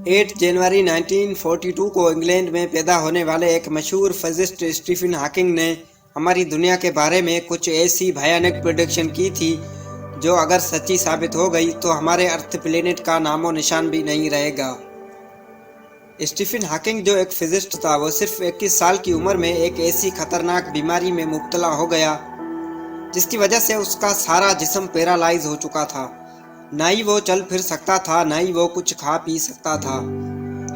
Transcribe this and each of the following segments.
8 जनवरी 1942 को इंग्लैंड में पैदा होने वाले एक मशहूर फिजिस्ट स्टीफन हॉकिंग ने हमारी दुनिया के बारे में कुछ ऐसी भयानक प्रेडिक्शन की थी जो अगर सच्ची साबित हो गई तो हमारे अर्थ प्लेनेट का नामो निशान भी नहीं रहेगा। स्टीफन हॉकिंग जो एक फिजिस्ट था वो सिर्फ 21 साल की उम्र में एक ऐसी खतरनाक बीमारी में मुब्तला हो गया जिसकी वजह से उसका सारा जिस्म पैरालाइज हो चुका था। ना ही वो चल फिर सकता था, ना ही वो कुछ खा पी सकता था,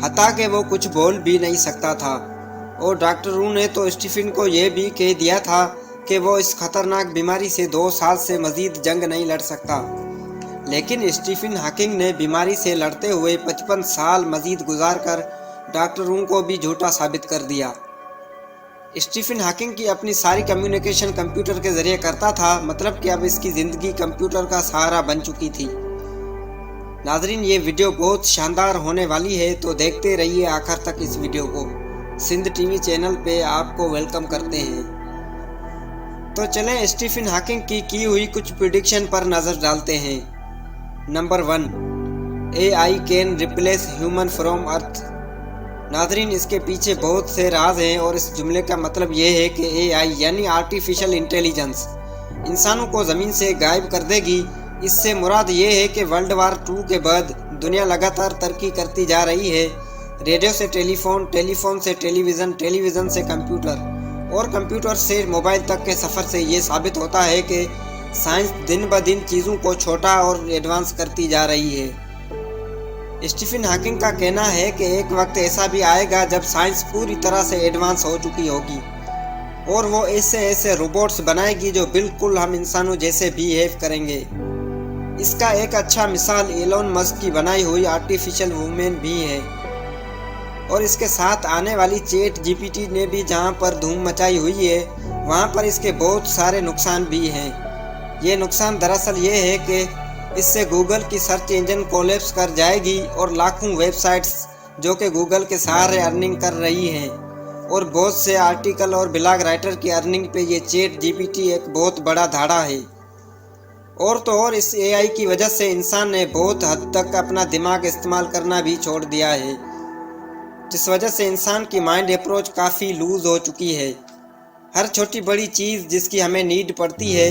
हत्ता कि वो कुछ बोल भी नहीं सकता था। और डॉक्टरों ने तो स्टीफन को ये भी कह दिया था कि वो इस खतरनाक बीमारी से 2 साल से मज़ीद जंग नहीं लड़ सकता। लेकिन स्टीफन हॉकिंग ने बीमारी से लड़ते हुए 55 साल मज़ीद गुजार कर डॉक्टरों को भी झूठा साबित कर दिया। स्टीफन हॉकिंग की अपनी सारी कम्युनिकेशन कंप्यूटर के ज़रिए करता था, मतलब कि अब इसकी ज़िंदगी कंप्यूटर का सहारा बन चुकी थी। नाजरीन, ये वीडियो बहुत शानदार होने वाली है, तो देखते रहिए आखिर तक इस वीडियो को। सिंध टीवी चैनल पे आपको वेलकम करते हैं। तो चलें स्टीफन हॉकिंग की हुई कुछ प्रेडिक्शन पर नज़र डालते हैं। Number 1, AI can replace human from earth. नाजरीन, इसके पीछे बहुत से राज हैं और इस जुमले का मतलब ये है कि AI यानी आर्टिफिशियल इंटेलिजेंस इंसानों को ज़मीन से गायब कर देगी। इससे मुराद ये है कि वर्ल्ड वार 2 के बाद दुनिया लगातार तरक्की करती जा रही है। रेडियो से टेलीफोन, टेलीफोन से टेलीविज़न, टेलीविज़न से कंप्यूटर और कंप्यूटर से मोबाइल तक के सफ़र से ये साबित होता है कि साइंस दिन ब दिन चीज़ों को छोटा और एडवांस करती जा रही है। स्टीफन हॉकिंग का कहना है कि एक वक्त ऐसा भी आएगा जब साइंस पूरी तरह से एडवांस हो चुकी होगी और वो ऐसे ऐसे रोबोट्स बनाएगी जो बिल्कुल हम इंसानों जैसे बिहेव करेंगे। इसका एक अच्छा मिसाल एलोन मस्क की बनाई हुई आर्टिफिशियल वुमेन भी है। और इसके साथ आने वाली चैट GPT ने भी जहां पर धूम मचाई हुई है वहां पर इसके बहुत सारे नुकसान भी हैं। ये नुकसान दरअसल ये है कि इससे गूगल की सर्च इंजन कोलैप्स कर जाएगी और लाखों वेबसाइट्स जो कि गूगल के सहारे अर्निंग कर रही हैं और बहुत से आर्टिकल और ब्लॉग राइटर की अर्निंग पे ये चैट GPT एक बहुत बड़ा धाड़ा है। और तो और इस AI की वजह से इंसान ने बहुत हद तक अपना दिमाग इस्तेमाल करना भी छोड़ दिया है, जिस वजह से इंसान की माइंड अप्रोच काफ़ी लूज़ हो चुकी है। हर छोटी बड़ी चीज़ जिसकी हमें नीड पड़ती है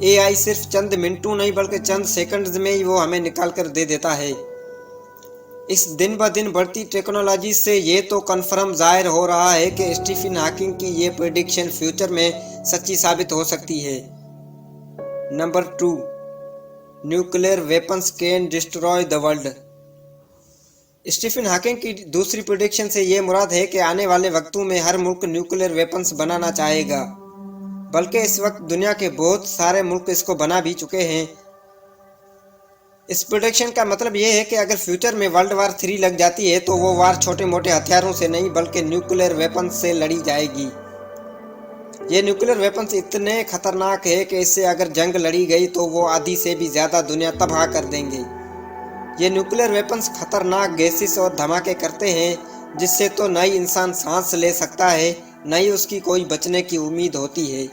AI सिर्फ चंद मिनटों नहीं बल्कि चंद सेकंड्स में ही वो हमें निकाल कर दे देता है। इस दिन ब दिन बढ़ती टेक्नोलॉजी से ये तो कन्फर्म जाहिर हो रहा है कि स्टीफन हॉकिंग की ये प्रेडिक्शन फ्यूचर में सच्ची साबित हो सकती है। Number 2, nuclear weapons can destroy the world. Stephen Hawking की दूसरी प्रेडिक्शन से ये मुराद है कि आने वाले वक्तों में हर मुल्क न्यूक्लियर वेपन्स बनाना चाहेगा, बल्कि इस वक्त दुनिया के बहुत सारे मुल्क इसको बना भी चुके हैं। इस प्रेडिक्शन का मतलब ये है कि अगर फ्यूचर में वर्ल्ड वार 3 लग जाती है तो वो वार छोटे मोटे हथियारों से नहीं बल्कि न्यूक्लियर वेपन्स से लड़ी जाएगी। ये न्यूक्लियर वेपन्स इतने खतरनाक है कि इससे अगर जंग लड़ी गई तो वो आधी से भी ज़्यादा दुनिया तबाह कर देंगे। ये न्यूक्लियर वेपन्स खतरनाक गैसेस और धमाके करते हैं जिससे तो न ही इंसान सांस ले सकता है न ही उसकी कोई बचने की उम्मीद होती है।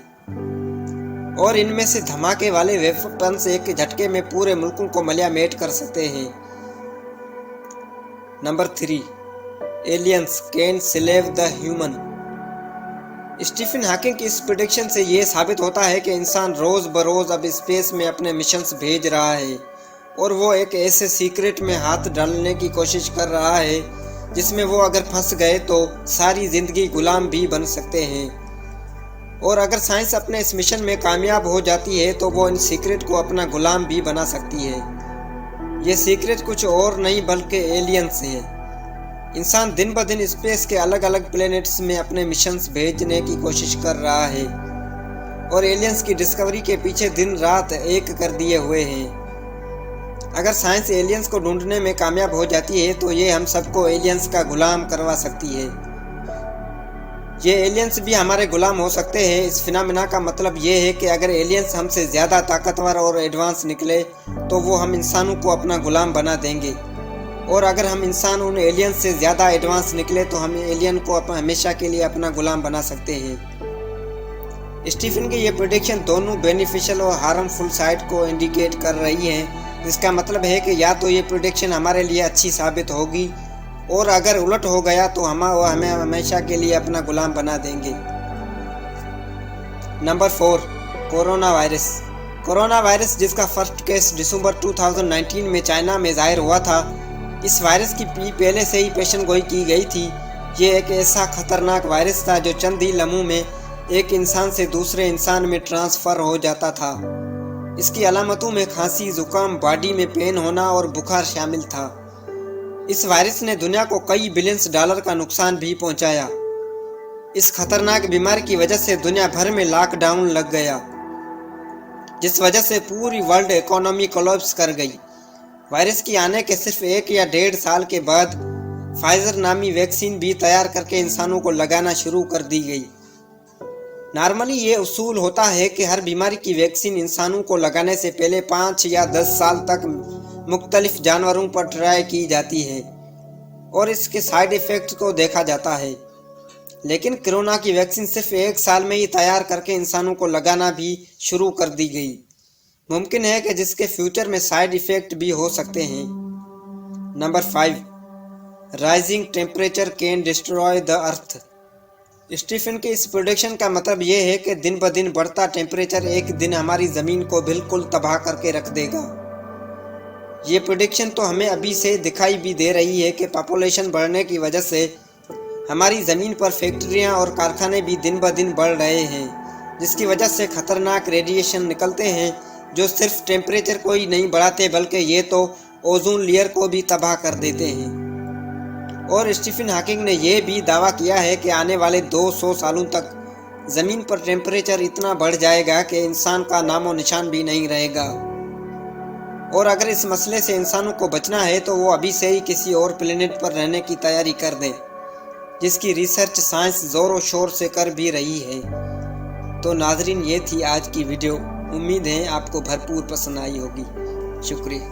और इनमें से धमाके वाले वेपन्स एक झटके में पूरे मुल्कों को मलियामेट कर सकते हैं। Number 3, aliens can slave the human. Stephen Hawking की इस प्रेडिक्शन से ये साबित होता है कि इंसान रोज़ बरोज़ अब स्पेस में अपने मिशंस भेज रहा है और वो एक ऐसे सीक्रेट में हाथ डालने की कोशिश कर रहा है जिसमें वो अगर फंस गए तो सारी ज़िंदगी गुलाम भी बन सकते हैं। और अगर साइंस अपने इस मिशन में कामयाब हो जाती है तो वो इन सीक्रेट को अपना गुलाम भी बना सकती है। ये सीक्रेट कुछ और नहीं बल्कि एलियंस है। इंसान दिन ब दिन स्पेस के अलग अलग प्लैनेट्स में अपने मिशंस भेजने की कोशिश कर रहा है और एलियंस की डिस्कवरी के पीछे दिन रात एक कर दिए हुए हैं। अगर साइंस एलियंस को ढूंढने में कामयाब हो जाती है तो ये हम सबको एलियंस का गुलाम करवा सकती है। ये एलियंस भी हमारे गुलाम हो सकते हैं। इस फिनोमेना का मतलब ये है कि अगर एलियंस हमसे ज़्यादा ताकतवर और एडवांस निकले तो वो हम इंसानों को अपना गुलाम बना देंगे और अगर हम इंसान उन एलियंस से ज़्यादा एडवांस निकले तो हम एलियन को हमेशा के लिए अपना गुलाम बना सकते हैं। स्टीफन की ये प्रेडिक्शन दोनों बेनिफिशियल और हार्मफुल साइड को इंडिकेट कर रही है, जिसका मतलब है कि या तो ये प्रेडिक्शन हमारे लिए अच्छी साबित होगी और अगर उलट हो गया तो वो हमें हमेशा के लिए अपना गुलाम बना देंगे। Number 4, corona virus. Corona virus, जिसका फर्स्ट केस दिसंबर 2019 में चाइना में जाहिर हुआ था, इस वायरस की पहले से ही पेशन गोई की गई थी। ये एक ऐसा खतरनाक वायरस था जो चंद ही लम्हों में एक इंसान से दूसरे इंसान में ट्रांसफ़र हो जाता था। इसकी अलामतों में खांसी, जुकाम, बॉडी में पेन होना और बुखार शामिल था। इस वायरस ने दुनिया को कई बिलियंस डॉलर का नुकसान भी पहुंचाया। इस खतरनाक बीमारी की वजह से दुनिया भर में लॉकडाउन लग गया, जिस वजह से पूरी वर्ल्ड इकोनॉमी कोलैप्स कर गई। वायरस की आने के सिर्फ 1 या 1.5 साल के बाद फाइजर नामी वैक्सीन भी तैयार करके इंसानों को लगाना शुरू कर दी गई। नॉर्मली ये उसूल होता है कि हर बीमारी की वैक्सीन इंसानों को लगाने से पहले 5 या 10 साल तक मुख्तलिफ जानवरों पर ट्राई की जाती है और इसके साइड इफ़ेक्ट को देखा जाता है। लेकिन कोरोना की वैक्सीन सिर्फ 1 साल में ही तैयार करके इंसानों को लगाना भी शुरू कर दी गई। मुमकिन है कि जिसके फ्यूचर में साइड इफ़ेक्ट भी हो सकते हैं। Number 5, rising temperature can destroy the earth. Stephen के इस प्रेडिक्शन का मतलब ये है कि दिन ब दिन बढ़ता टेम्परेचर एक दिन हमारी ज़मीन को बिल्कुल तबाह करके रख देगा। ये प्रेडिक्शन तो हमें अभी से दिखाई भी दे रही है कि पॉपुलेशन बढ़ने की वजह से हमारी ज़मीन पर फैक्ट्रियाँ और कारखाने भी दिन ब दिन बढ़ रहे हैं, जिसकी वजह से ख़तरनाक रेडिएशन निकलते हैं जो सिर्फ टेम्परेचर को ही नहीं बढ़ाते बल्कि ये तो ओजोन लेयर को भी तबाह कर देते हैं। और स्टीफन हॉकिंग ने यह भी दावा किया है कि आने वाले 200 सालों तक ज़मीन पर टेम्परेचर इतना बढ़ जाएगा कि इंसान का नामो निशान भी नहीं रहेगा। और अगर इस मसले से इंसानों को बचना है तो वो अभी से ही किसी और प्लेनेट पर रहने की तैयारी कर दें, जिसकी रिसर्च साइंस ज़ोरों शोर से कर भी रही है। तो नाजरीन, ये थी आज की वीडियो। उम्मीद है आपको भरपूर पसंद आई होगी। शुक्रिया।